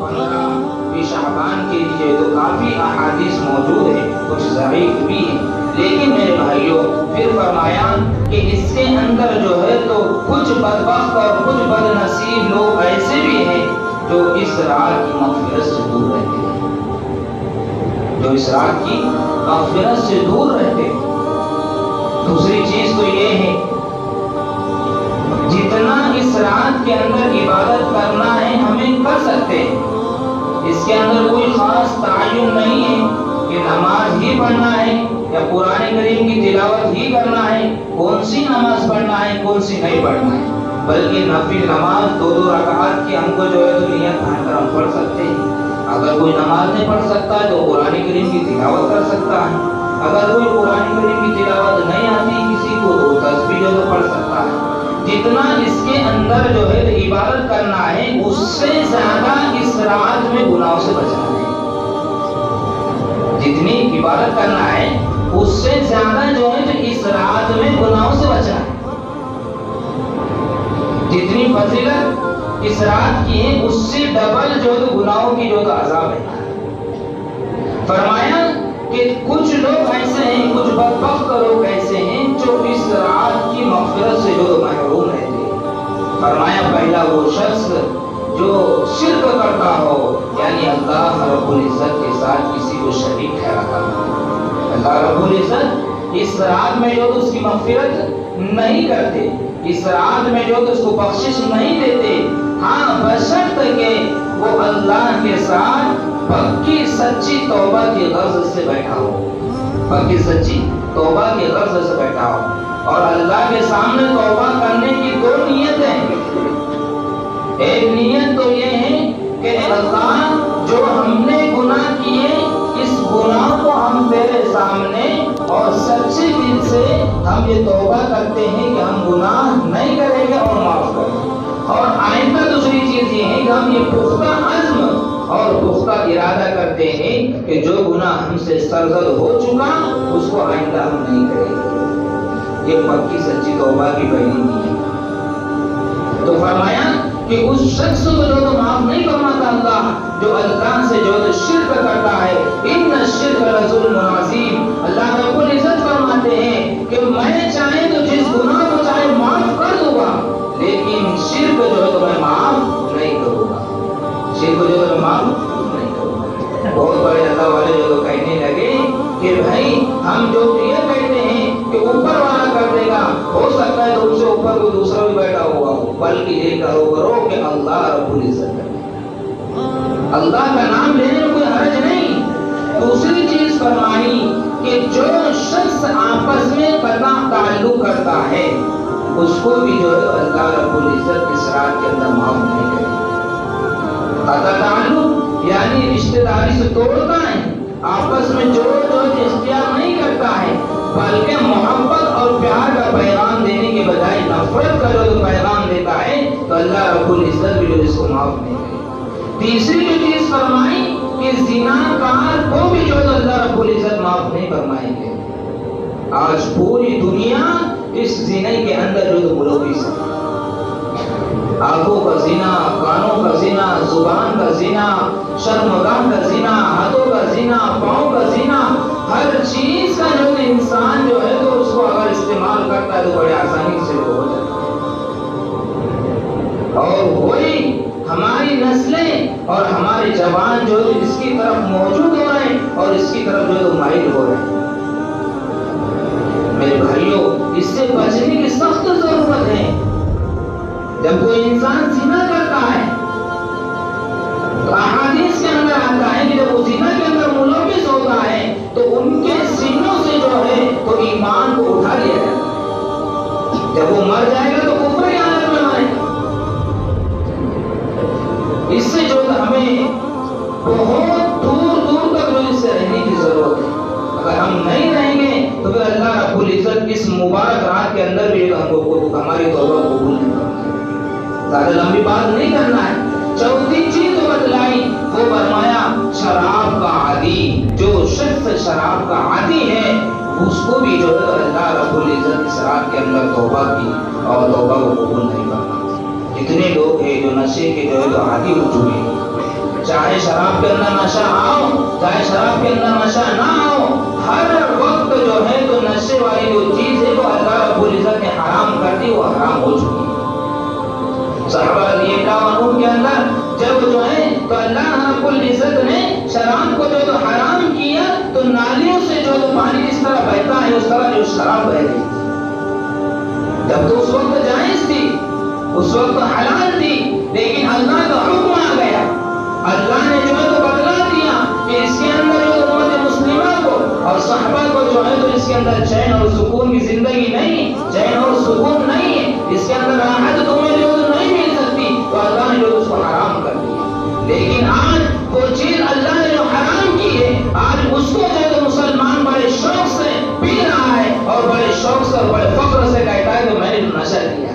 15 شعبان کے لیے تو کافی احادیث موجود ہیں، کچھ ضعیف بھی ہیں، لیکن میرے بھائیوں پھر فرمایا کہ اس کے اندر جو ہے تو کچھ بدبخت اور کچھ بد نصیب لوگ ایسے بھی ہیں جو اس رات کی مغفرت سے دور رہتے ہیں، جو اس رات کی مغفرت سے دور رہتے ہیں۔ دوسری چیز تو یہ ہے جتنا اس رات کے اندر عبادت کرنا ہے ہمیں کر سکتے ہیں، اس کے اندر کوئی خاص تعین نہیں ہے کہ نماز ہی پڑھنا ہے یا قرآن کریم کی تلاوت ہی کرنا ہے، کون سی نماز پڑھنا ہے کون سی نہیں پڑھنا ہے، بلکہ نفل نماز 2 رکعات کی ہم کو جو ہے تو نیت بنا کر ہم پڑھ سکتے ہیں۔ اگر کوئی نماز نہیں پڑھ سکتا ہے تو قرآن کریم کی تلاوت کر سکتا ہے، اگر کوئی قرآن کریم کی تلاوت نہیں آتی کسی کو تو تسبیح جو ہے پڑھ سکتا ہے۔ جتنا اس کے اندر جو ہے عبادت کرنا ہے اس سے زیادہ اس رات میں گناہوں سے بچنا ہے، جتنی عبادت کرنا ہے اس سے زیادہ جو ہے تو اس رات میں گناہوں سے بچنا ہے، جتنی فضیلت اس رات کی ہے اس سے ڈبل جو ہے گناہوں کی جو ہے عذاب ہے۔ فرمایا کہ کچھ لوگ ایسے ہیں، کچھ بدبخت لوگ ایسے ہیں جو اس رات کی مغفرت سے جو محروم رہتے ہیں۔ فرمایا پہلا وہ شخص جو شرک کرتا ہو، یعنی اللہ رب العزت کے ساتھ کسی کو شریک ٹھہراتا ہو، اللہ رب العزت اس رات میں جو اس کی مغفرت نہیں کرتے، اس رات میں جو اس کو بخشش نہیں دیتے، ہاں بشرط کہ وہ اللہ کے ساتھ پکی سچی توبہ کی غرض سے بیٹھا ہو، پکی سچی توبہ کی غرض سے بیٹھا ہو، اور اللہ کے سامنے توبہ کرنے کی 2 نیتیں، ایک نیت تو یہ ہے کہ اللہ جو ہم نے گناہ کیے اس گناہ کو ہم تیرے سامنے اور سچے دل سے ہم یہ توبہ کرتے ہیں کہ ہم گناہ نہیں کریں گے اور معاف کریں گے، اور آئندہ دوسری چیز یہ ہے کہ ہم یہ پختہ عزم اور پختہ ارادہ کرتے ہیں کہ جو گناہ ہم سے سرزد ہو چکا اس کو آئندہ ہم نہیں کریں گے۔ یہ پکی سچی توبہ کی پہلی نیت۔ تو فرمایا کہ اس شخص کو جو معاف نہیں فرماتا اللہ، جو اللہ سے جو شرک کرتا ہے، ان الشرک لظلم عظیم، اللہ رب العزت فرماتے ہیں کہ میں چاہے تو جس گناہ کو چاہے معاف کر دوں گا، لیکن شرک جو ہے تو میں معاف نہیں کروں گا، شرک جو ہے معاف نہیں کروں گا۔ بہت بڑے اللہ والے جو کہنے لگے کہ بھائی ہم جو یہ کہتے ہیں کہ اوپر والا کر دے گا، ہو سکتا ہے تم سے اوپر کوئی دوسرا بھی بیٹھا ہوا ہو، بلکہ یہ کرو کہ اللہ رب العزت ہے، اللہ کا نام لینے میں کوئی حرج نہیں۔ دوسری چیز فرمائی کہ جو شخص آپس میں قطع تعلق کرتا ہے اس کو بھی جو ہے اللہ رب العزت اس رات کے اندر معاف نہیں کرے گا۔ قطع تعلق یعنی رشتہ داری سے توڑتا ہے، آپس میں جو اختیار نہیں کرتا ہے، بلکہ محبت اور پیار کا پیغام دینے کے بجائے نفرت کا جو پیغام دیتا ہے تو اللہ رب العزت بھی جو اس کو معاف نہیں کرے گا۔ تیسری جو چیز فرمائی کہ زناکار کو بھی جو اللہ رب العزت معاف نہیں فرمائیں گے۔ آج پوری دنیا اس زنا کے اندر جو ملوث ہے، آنکھوں کا زنا، کانوں کا زنا، زبان کا زنا، شرمگاہ کا زنا، ہاتھوں کا زنا، پاؤں کا زنا، ہر چیز کا جو انسان جو ہے تو اس کو اگر استعمال کرتا ہے تو بڑے آسانی سے وہ ہو جاتا ہے، اور وہی ہماری نسلیں اور ہمارے جوان جو اس کی طرف موجود ہو رہے ہیں اور اس کی طرف جو مائل ہو رہے ہیں۔ میرے بھائیوں اس سے بچنے کی سخت ضرورت ہے۔ جب کوئی انسان زنا کرتا ہے تو احادیث کے اندر آتا ہے کہ جب وہ زنا کے اندر ملوث ہوتا ہے تو ان کے سینوں سے جو ہے تو ایمان کو اٹھا لیا جائے گا، جب وہ مر جائے گا تو کفر کی حالت میں مرے گا۔ اس سے جو ہمیں بہت دور دور تک جو اس سے رہنے کی ضرورت ہے۔ اگر ہم نہیں رہیں گے تو پھر اللہ رب العزت اس مبارک رات کے اندر بھی ہماری توبہ قبول نہیں کرتا۔ زیادہ لمبی بات نہیں کرنا ہے۔ چوتھی چیز جو بتلائی وہ فرمایا شراب کا عادی، جو شخص شراب کا عادی ہے اس کو بھی جو ہے اللہ رب العزت اس رات کے اندر توبہ کی اور توبہ کو قبول نہیں کرتا۔ جتنے لوگ ہیں جو نشے کے جو ہے عادی ہو چکے ہیں، چاہے شراب کے اندر نشہ آؤ چاہے شراب کے اندر نشہ نہ آؤ، ہر وقت جو ہے تو نشے والی جو چیز ہے وہ اللہ رب العزت نے حرام کر دی، وہ حرام ہو چکی ہے۔ صحابہ رضی اللہ عنہ کے اندر جب جو ہے تو اللہ رب العزت نے شراب کو جو تو حرام کیا تو نالیوں سے جو پانی جس طرح بہتا ہے اس طرح جو شراب بہ گئی، جب تو اس وقت جائز تھی، اس وقت حلال تھی، لیکن اللہ کا حکم آ گیا، اللہ نے جو ہے تو بدلا دیا کہ اس کے اندر جو امت مسلمہ کو اور صحابہ کو جو ہے تو اس کے اندر چین اور سکون کی زندگی نہیں، چین اور سکون نہیں ہے، اس کے اندر راحت تمہیں جو نہیں مل سکتی، تو اللہ نے جو اس کو حرام کر دیا۔ لیکن آج وہ چیز اللہ نے جو حرام کی ہے، آج اس کو جو ہے تو مسلمان بڑے شوق سے پی رہا ہے اور بڑے شوق سے اور بڑے فخر سے کہتا ہے کہ میں نے نشہ کیا۔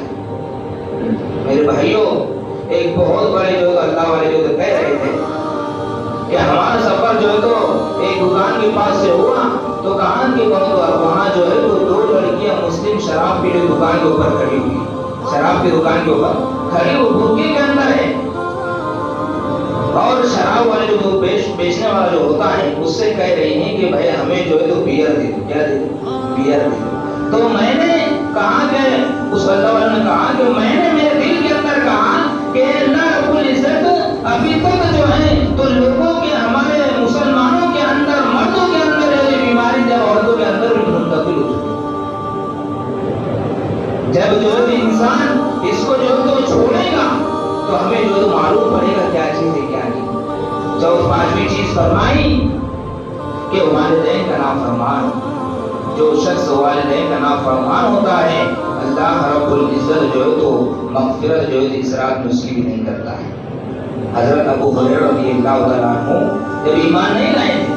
میرے بھائیوں، ایک بہت بڑے جو اللہ والے جو کہہ رہے تھے کہ ہمارا سفر جو ہے تو ایک دکان کے پاس سے ہوا تو کہا کہ وہاں جو ہے تو دو لڑکیاں مسلم شراب کی دکان کے اوپر کھڑی ہوئی، شراب کی دکان کے اوپر کھڑی ہوئی، برقعے کے اندر ہے، اور شراب والے جو بیچنے والا جو ہوتا ہے اس سے کہہ رہی ہیں کہ بھائی ہمیں جو ہے تو بیئر دے دو، کیا دے دو؟ بیئر دے دو۔ تو میں نے کہا کہ اس اللہ والے نے کہا کہ میں نے میرے دل کے اندر کہا کہ اللہ رب العزت ابھی تک جو ہے تو لوگوں کے ہمارے مسلمانوں کے اندر مردوں کے اندر یہ بیماری جب عورتوں کے اندر بھی منتقل ہو چکی، جب جو ہے انسان اس کو جو ہے تو چھوڑے گا تو ہمیں جو ہے معلوم پڑے گا کیا چیز ہے کیا نہیں۔ جو پانچویں چیز فرمائی کہ والدین کا نافرمان، جو شخص والدین کا نافرمان ہوتا ہے اللہ رب العزت جو ہے تو مغفرت جو ہے اس رات میں اس کی بھی نہیں کرتا ہے۔ حضرت ابو ہریرہ رضی اللہ تعالیٰ عنہ جب ایمان نہیں لائے تھے،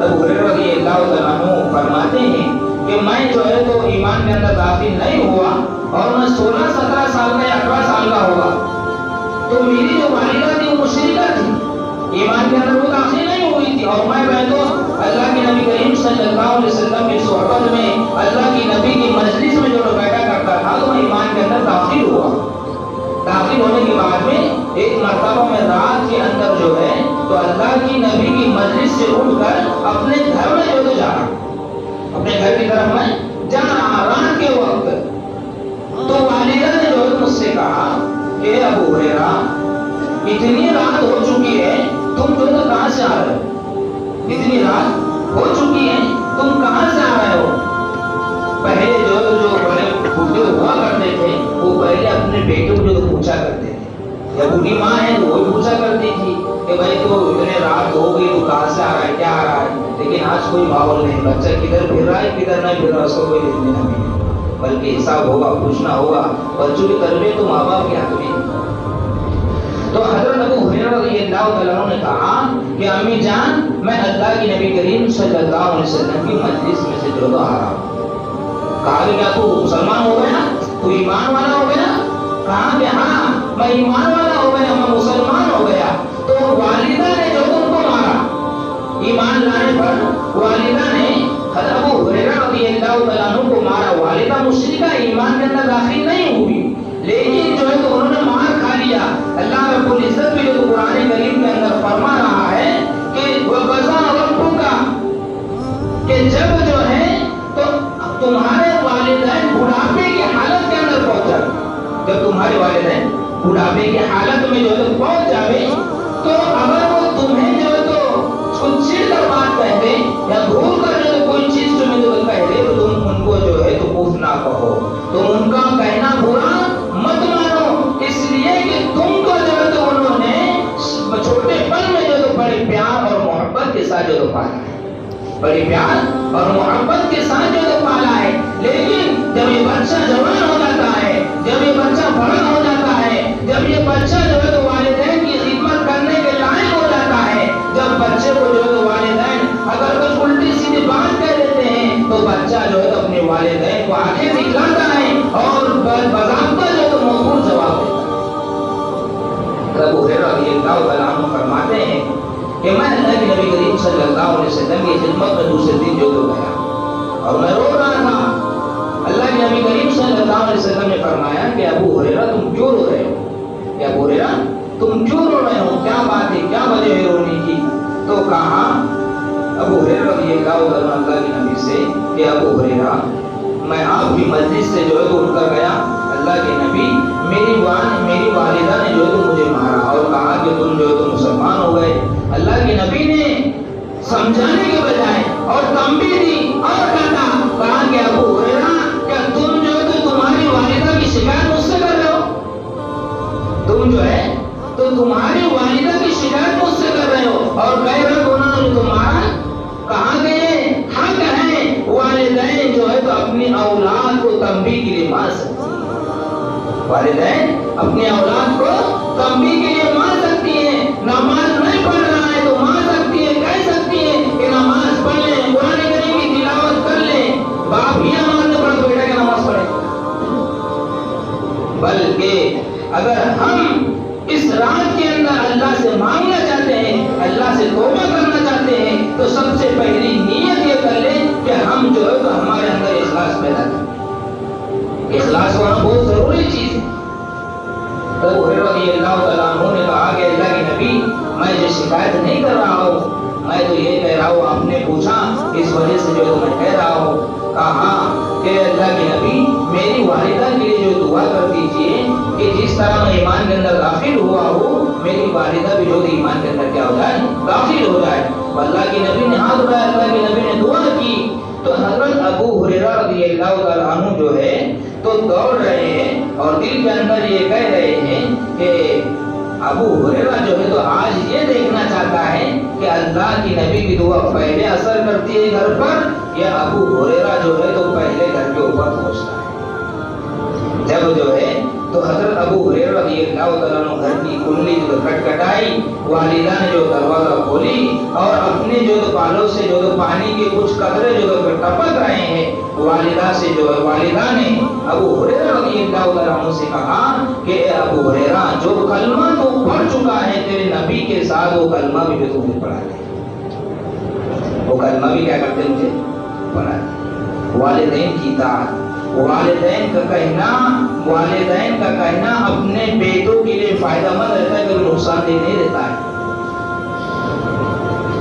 ابو ہریرہ رضی اللہ تعالیٰ عنہ فرماتے ہیں کہ میں جو ہے تو ایمان کے اندر داخل نہیں ہوا اور میں 16-17 سال کا یا 18 سال کا ہوا تو میری جو والدہ تھی وہ مشرکہ تھی، ایمان کے اندر وہ داخل نہیں ہوئی تھی، اور میں تو اللہ کے نبی کریم صلی اللہ علیہ وسلم کی صحبت میں اللہ کی نبی کی مجلس میں جو بیٹھا کرتا تھا تو میں ایمان کے اندر داخل ہوا۔ داخل ہونے کے بعد میں ایک مرتبہ میں رات کے اندر جو ہے تو اللہ کی نبی کی مجلس سے اٹھ کر اپنے گھر میں جو جا رہا، اپنے گھر کی طرف میں جا رہا رات کے وقت، تو والدہ نے جو مجھ سے کہا کہ ابو ہریرہ اتنی رات ہو چکی ہے تم جو ہے کہاں سے آ رہے ہو؟ اتنی رات ہو چکی ہے تم کہاں سے آ رہے ہو؟ پہلے جو بڑے بوڑھے ہوا کرتے تھے وہ پہلے اپنے بیٹے کو جو پوچھا کرتے تھے، یا بوڑھی ماں ہے تو وہ پوچھا کرتی تھی کہ بھائی تو اتنے رات ہو گئی تو کہاں سے آ رہا ہے کیا آ رہا ہے، لیکن آج کوئی ماحول نہیں، بچہ کدھر پھر رہا ہے کدھر نہیں پھر رہا اس کو کوئی دیکھنے نہ ملے، بلکہ حساب ہوگا، پوچھنا ہوگا، بچوں کی تربیت تو ماں باپ کے ہاتھ میں۔ تو حضرت ابو ہریرہ رضی اللہ تعالیٰ عنہ نے کہا کہ امی جان میں اللہ کی نبی کریم صلی اللہ علیہ وسلم کی مجلس میں سے جو آ رہا ہوں۔ کہا کہ کیا تو مسلمان ہو گیا، تو ایمان والا ہو گیا؟ کہا کہ ہاں میں ایمان والا ہو گیا، میں مسلمان ہو گیا۔ تو والدہ نے جو ان کو مارا، ایمان لانے پر والدہ نے حضرت ابو ہریرہ رضی اللہ تعالیٰ عنہ کو مارا۔ والدہ مشرکہ ایمان کے اندر داخل نہیں ہوئی، لیکن جو ہے تو انہوں نے مار کھا لیا۔ اللہ رب العزت بھی جو قرآن کریم کے اندر فرما رہا ہے کہ وَقَضَىٰ رَبُّكَ، کہ جب جو ہے تو تمہارے والدین بڑھاپے کی حالت کے اندر پہنچا، جب تمہارے والدین بڑھاپے کی حالت میں جو ہے پہنچ جاوے تو اگر وہ تمہیں جو ہے تو کچھ چیز کر بات کہتے یا بھول کر جو کوئی چیز تمہیں جو کہتے تو تم ان کو جو ہے تو اف نہ کہو، تم ان کا کہنا برا مت مانو، اس لیے کہ تم کو جو ہے تو انہوں نے چھوٹے پن میں جو تو بڑے پیار اور محبت کے ساتھ جو پالا ہے، بڑی پیار اور محبت کے ساتھ جو پالا ہے۔ لیکن جب یہ بچہ جوان ہو جاتا ہے، جب یہ بچہ بڑا ہو جاتا ہے، جب یہ بچہ جو ہے تو والدین کی خدمت کرنے کے لائق ہو جاتا ہے، جب بچے کو جو ہے تو والدین اگر کچھ الٹی سیدھی بات کہہ دیتے ہیں تو بچہ جو ہے تو اپنے والدین کو آگے دکھلاتا ہے اور باضابطہ جو ہے تو موقوف جواب دیتا ہے۔ ابو ہریرہ رضی اللہ تعالیٰ عنہ فرماتے ہیں کہ میں اللہ کے نبی کریم صلی اللہ علیہ وسلم کی خدمت میں دوسرے دن جو گیا اور میں رو رہا تھا۔ اللہ کے نبی کریم صلی اللہ علیہ وسلم نے فرمایا کہ ابو ہریرہ تم کیوں رو رہے ہو؟ کہ ابو ہریرہ تم کیوں رو رہے ہو؟ کیا بات ہے، کیا وجہ ہے رونے کی؟ تو کہا ابو ہریرہ رضی اللہ عنہ اللہ کے نبی سے کہ ابو ہریرہ میں آپ کی مجلس سے جو ہے تو اٹھ کر گیا، اللہ کے نبی میری والدہ نے جو ہے تو مجھے مارا اور کہا کہ تم جو ہے تو مسلمان ہو گئے۔ اللہ کے نبی نے سمجھانے کے بجائے اور تنبیہ دی اور کہا کہ ابو ہریرہ کیا تم جو ہے تو تمہاری والدہ کی شکایت مجھ سے کر رہے ہو؟ تم جو ہے تو تمہاری والدہ کی شکایت مجھ سے کر رہے ہو اور کہہ رہے ہو انہوں نے تمہارا کہا کہ حق ہے والدین جو ہے تو اپنی اولاد کو تنبیہ کے لیے مار سکتی ہیں، والدین اپنی اولاد کو تنبیہ کے لیے مار سکتی ہیں۔ نماز نہیں پڑھ رہا ہے تو مار سکتی ہے، کہہ سکتی ہے کہ نماز پڑھ لیں، قرآن کریم کی تلاوت کر لیں۔ باپ ہی نماز نہیں پڑھا تو بیٹا کیا نماز پڑھے؟ بلکہ اگر ہم اس رات کے اندر اللہ سے مانگنا چاہتے ہیں، اللہ سے توبہ کرنا چاہتے ہیں، تو سب سے پہلی نیت یہ کر لیں کہ ہم جو ہے تو ہمارے اندر اخلاص پیدا کریں۔ اخلاص ہونا بہت ضروری چیز ہے۔ تو ابو ہریرہ رضی اللہ تعالیٰ عنہ نے کہا کہ اللہ کے نبی میں یہ شکایت نہیں کر رہا ہوں، میں تو یہ کہہ رہا ہوں آپ نے پوچھا اس وجہ سے جو میں کہہ رہا ہوں۔ کہا کہ اللہ کے نبی میری والدہ کے لیے جو دعا کر دیجئے کہ جس طرح میں ایمان کے اندر داخل ہوا ہوں میری والدہ بھی جو ایمان کے اندر کیا ہو جائے داخل ہو جائے۔ اللہ کے نبی نے ہاتھ اٹھایا، اللہ کے نبی نے دعا کی تو حضرت ابو ہریرہ رضی اللہ تعالیٰ عنہ جو ہے تو دوڑ رہے ہیں اور دل کے اندر یہ کہہ رہے ہیں کہ ابو ہریرہ جو ہے تو آج یہ دیکھنا چاہتا ہے کہ اللہ کی نبی کی دعا پہلے اثر کرتی ہے گھر پر یا ابو ہریرہ جو ہے تو پہلے گھر کے اوپر پہنچتا ہے۔ جب جو ہے تو حضرت ابو ہریرہ رضی اللہ تعالیٰ عنہ گھر کی کنڈی جو کٹکھٹائی، والدہ نے جو دروازہ کھولی اور اپنے جو بالوں سے جو پانی کے کچھ قطرے جو ٹپک رہے ہیں، والدہ سے جو ہے والدہ نے ابو ہریرہ رضی اللہ تعالیٰ عنہ سے کہا کہ اے ابو ہریرہ جو کلمہ تو پڑھ چکا ہے تیرے نبی کے ساتھ وہ کلمہ بھی جو تمہیں پڑھا دے، وہ کلمہ بھی کیا کرتے مجھے پڑھا دے۔ والدین کی اطاعت، والدین کا کہنا اپنے بیٹوں کے لیے فائدہ مند رہتا ہے، کبھی نقصان دہ نہیں رہتا ہے۔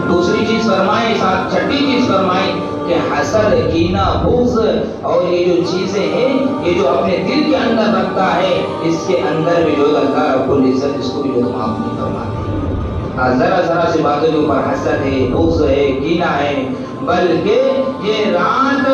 دوسری چیز فرمائی، چھٹی چیز فرمائی کہ حسد، کینہ، بغض اور یہ جو چیزیں ہیں یہ جو اپنے دل کے اندر رکھتا ہے اس کے اندر بھی جو اللہ رب العزت اس کو بھی جو معاف نہیں فرماتے۔ ذرا ذرا سی باتوں کے اوپر حسد ہے، بغض ہے، کینہ ہے، بلکہ یہ رات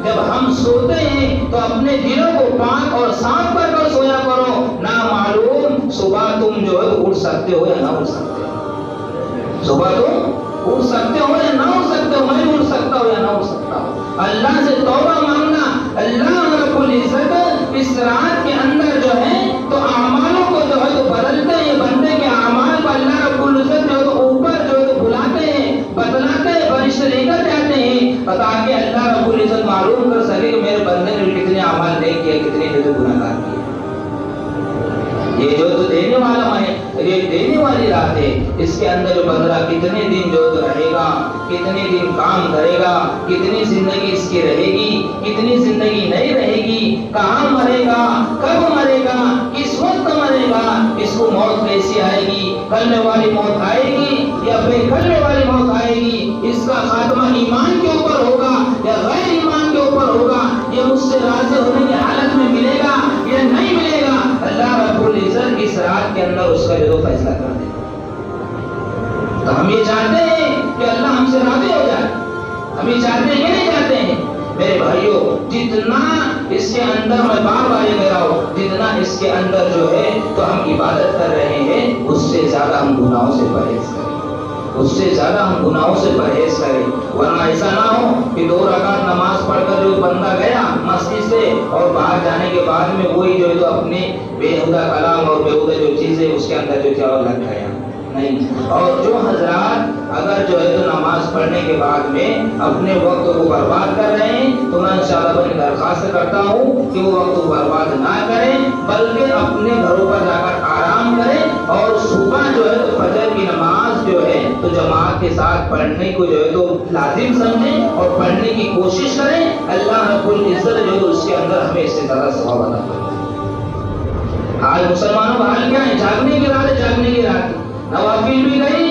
جب ہم سوتے ہیں تو اپنے دلوں کو پاک اور صاف کر کر سویا کرو، نہ معلوم صبح تم جو ہے اٹھ سکتے ہو یا نہ اٹھ سکتے ہو، صبح تم اٹھ سکتے ہو یا نہ اٹھ سکتے ہو، میں اٹھ سکتا ہوں یا نہ اٹھ سکتا ہوں۔ اللہ سے توبہ مانگنا، اللہ رب العزت اس رات کے اندر جو ہے تو اعمالوں کو جو ہے تو بدلتے ہیں، بندے کے اعمال کو اللہ رب العزت جو ہے تو اوپر جو ہے تو بلاتے ہیں، بتلاتے ہیں، فرشتے لے کر جاتے ہیں تاکہ اللہ رب العزت معلوم کر سکے کہ میرے بندے نے کتنے اعمال نہیں کیے، کتنے جو گناہ گار کیے۔ یہ جو تو دینے والا ہے، یہ دینے والی رات ہے، اس کے اندر جو بندہ کتنے دن جو رہے گا، کتنے دن کام کرے گا، کتنی زندگی اس کی رہے گی، کتنی زندگی نہیں رہے گی، کہاں مرے گا، کب مرے گا، کس وقت مرے گا، اس کو موت کیسی آئے گی، کرنے والی موت آئے گی یا بے کرنے والی موت آئے گی، اس کا خاتمہ ایمان کے اوپر ہوگا یا غیر ایمان کے اوپر ہوگا، یہ مجھ سے راضی ہونے کی حالت میں ملے گا یا نہیں ملے گا، اللہ رب العزت اس رات کے اندر اس کا جو فیصلہ کر دے۔ تو ہم یہ چاہتے ہیں کہ اللہ ہم سے راضی ہو جائے، ہم یہ چاہتے ہیں کہ نہیں چاہتے ہیں؟ میرے بھائیوں جتنا اس کے اندر میں بار بار یہ کہہ رہا ہوں، جتنا اس کے اندر جو ہے تو ہم عبادت کر رہے ہیں اس سے زیادہ ہم گناہوں سے پرہیز کریں، اس سے زیادہ ہم گناہوں سے پرہیز کریں، ورنہ ایسا نہ ہو کہ 2 رکعت نماز پڑھ کر جو بندہ گیا مسجد سے اور باہر جانے کے بعد میں وہی جو ہے تو اپنے بےہودہ کلام اور بےہودہ جو چیزیں اس کے اندر جو کیا لگ گیا نہیں۔ اور جو حضرات اگر جو ہے تو نماز پڑھنے کے بعد میں اپنے وقت کو برباد کر رہے ہیں تو میں انشاءاللہ اپنی درخواست کرتا ہوں کہ وہ وقت کو برباد نہ کریں، بلکہ اپنے گھروں پر جا کر آرام کریں اور صبح جو ہے تو فجر کی نماز جو ہے تو جماعت کے ساتھ پڑھنے کو جو ہے تو لازم سمجھیں اور پڑھنے کی کوشش کریں۔ اللہ رب العزت جو ہے اس کے اندر ہمیں اس سے زیادہ ثواب عطا فرمائے۔ آج مسلمانوں کا حال کیا ہے؟ جاگنے کی رات ہے، جاگنے کی رات، نوافل بھی گئی،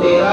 13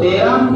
13